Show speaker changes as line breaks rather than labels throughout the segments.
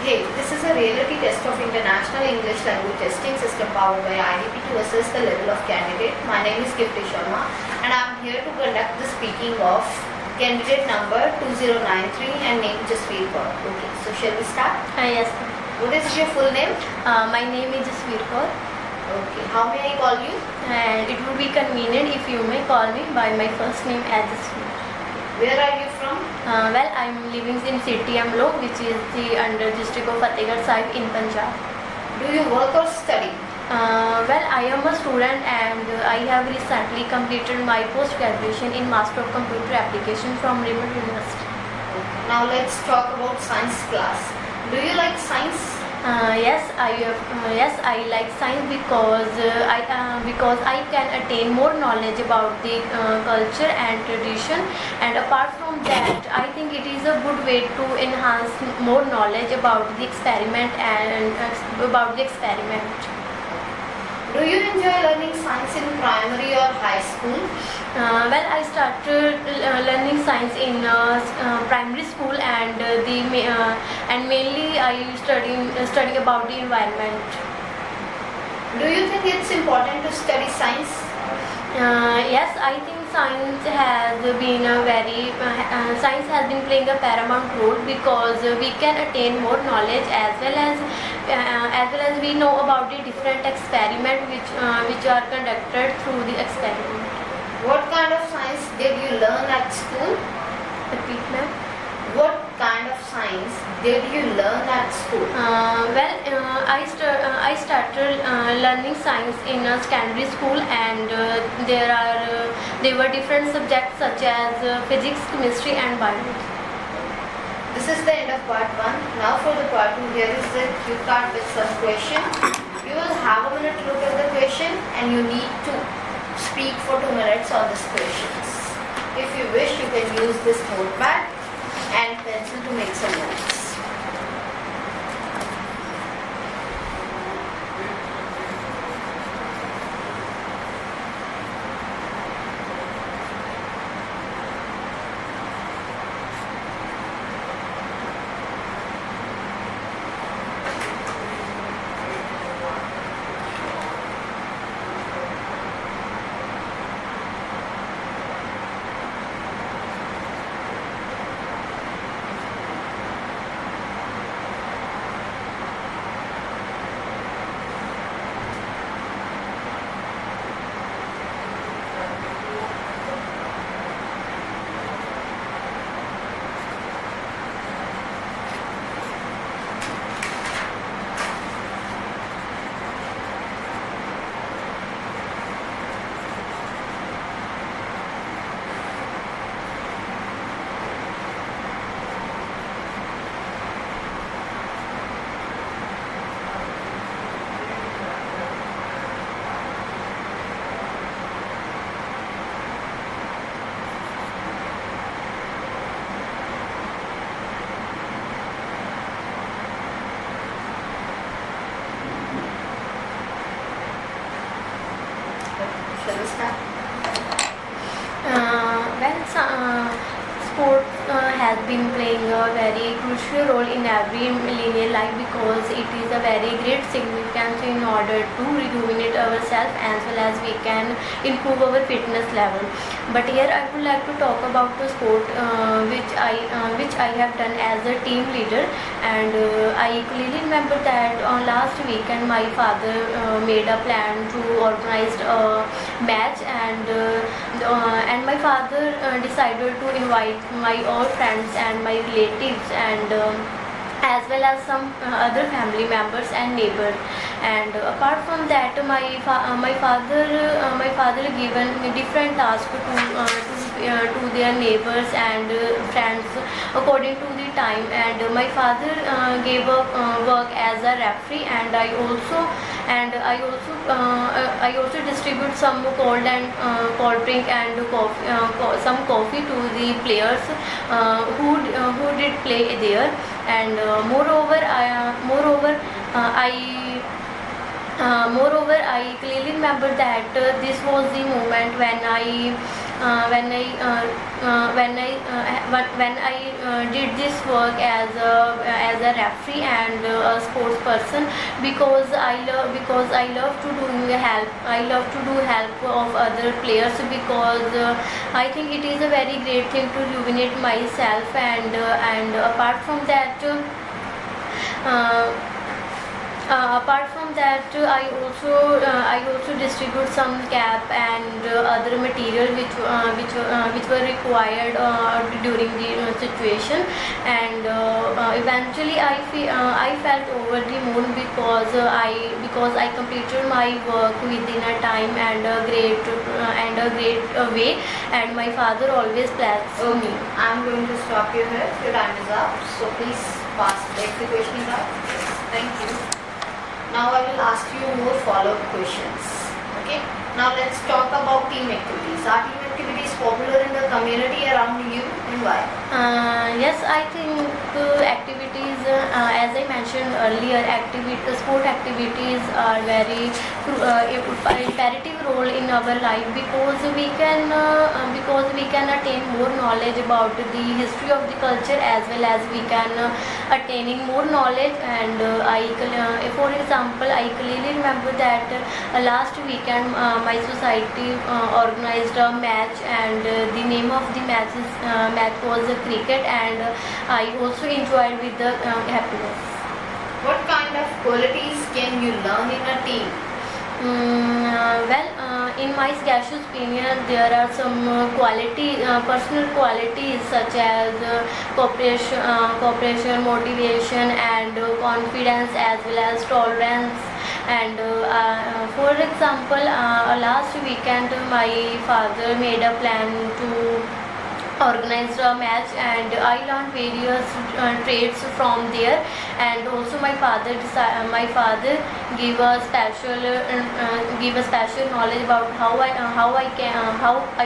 Hey, this is a reality test of International English Language Testing System powered by IDP to assess the level of candidate. My name is Kipti Sharma and I am here to conduct the speaking of candidate number 2093 and name Jasvir Kaur. Okay, so shall we start?
Yes.
What is your full name?
My name is Jasvir Kaur,
Okay, how may I call you?
and it would be convenient if you may call me by my first name as Jasvir.
Where are you from?
Well, I'm living in city Amlo, which is the under district of Fatehgarh Sahib in Punjab.
Do you work or study?
Well, I am a student and I have recently completed my post-graduation in Master of Computer Application from Remote University.
Okay. Now let's talk about science class. Do you like science?
Yes, I like science because I can attain more knowledge about the culture and tradition, and apart from that, I think it is a good way to enhance more knowledge about the experiment and about the experiment.
Do you enjoy learning science in primary or high school?
Well, I started learning science in primary school, and and mainly I studying about the environment.
Do you think it's important to study science?
Yes, I think science has been playing a paramount role because we can attain more knowledge as well as we know about the different experiments which are conducted through the experiment.
What kind of science did you learn at school?
Repeat, ma'am.
What kind of science did you learn at school?
I started learning science in a secondary school, and there were different subjects such as physics, chemistry, and biology.
This is the end of part 1. Now for the part 2, here is the cue card with some question. You will have a minute to look at the question and you need to speak for 2 minutes on these questions. If you wish, you can use this notepad and pencil to make some notes. Shall we start?
Sport has been playing a very crucial role in every millennial life because it is a very great significance in order to rejuvenate ourselves as well as we can improve our fitness level. But here I would like to talk about the sport which I have done as a team leader, and I clearly remember that on last weekend my father made a plan to organize a match, and my father decided to invite my all friends and my relatives, and as well as some other family members and neighbors. And apart from that, my father given different tasks to their neighbors and friends according to the time, and my father gave up work as a referee, and I also distribute some cold drink and some coffee to the players who did play there. And moreover, Moreover, I clearly remember that this was the moment when did this work as a referee and a sports person, because I love to do help of other players, because I think it is a very great thing to rejuvenate myself, and apart from that. Apart from that, I also distribute some cap and other material which were required during the situation, and eventually I felt over the moon, because I completed my work within a time and a great way, and my father always blessed me.
I'm going to stop you here. Your time is up. So please pass the execution now. Thank you. Now I will ask you more follow-up questions. Okay. Now let's talk about team activities. Are team activities popular in the community around you, and why?
Yes, I think activities, as I mentioned earlier, sport activities are very imperative role in our life, because we can attain more knowledge about the history of the culture, as well as we can attaining more knowledge. And for example, I clearly remember that last weekend my society organized a match, and the name of the match was cricket, and I also enjoyed with the happiness.
What kind of qualities can you learn in a team?
In my sagacious opinion, there are some personal qualities such as cooperation, motivation, and confidence, as well as tolerance. And for example, last weekend my father made a plan to organized a match, and I learned various traits from there, and also my father gave a special knowledge about how I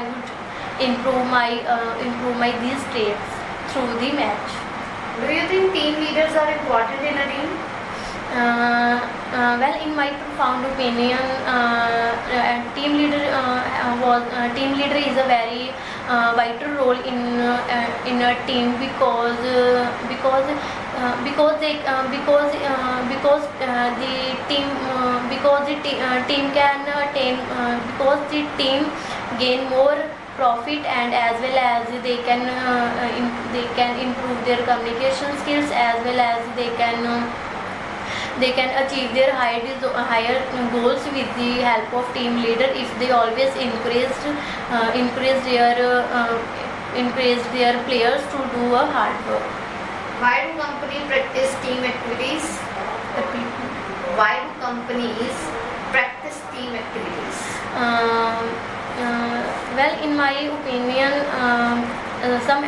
would improve my these traits through the match.
Do you think team leaders are important in a team?
In my profound opinion, team leader is a very vital role in a team, because the team gain more profit, and as well as they can improve their communication skills, as well as they can achieve their higher goals with the help of team leader, if they always encourage their players to do a hard work.
Why do companies practice team activities? Why do companies practice team activities?
In my opinion, some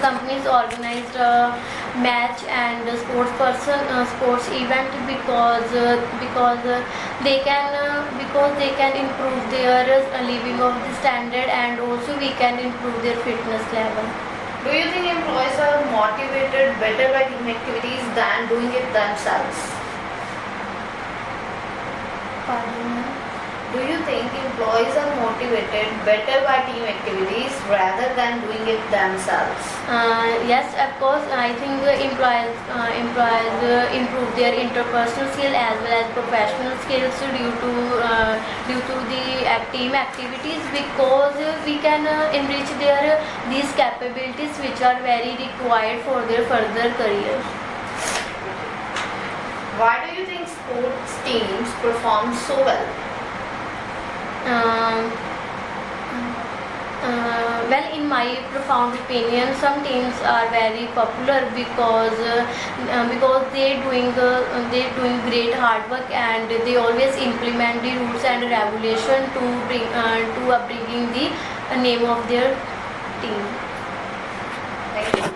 companies organized a match and a sports event, because they can improve their living of the standard, and also we can improve their fitness level.
Do you think employees are motivated better by team activities than doing it themselves?
Pardon?
Do you think employees are motivated better by team activities rather than doing it themselves?
Yes, of course. I think employees improve their interpersonal skill as well as professional skills due to the team activities, because we can enrich these capabilities, which are very required for their further career.
Why do you think sports teams perform so well?
In my profound opinion, some teams are very popular because they doing great hard work, and they always implement the rules and regulation to bringing the name of their team.
Thank you.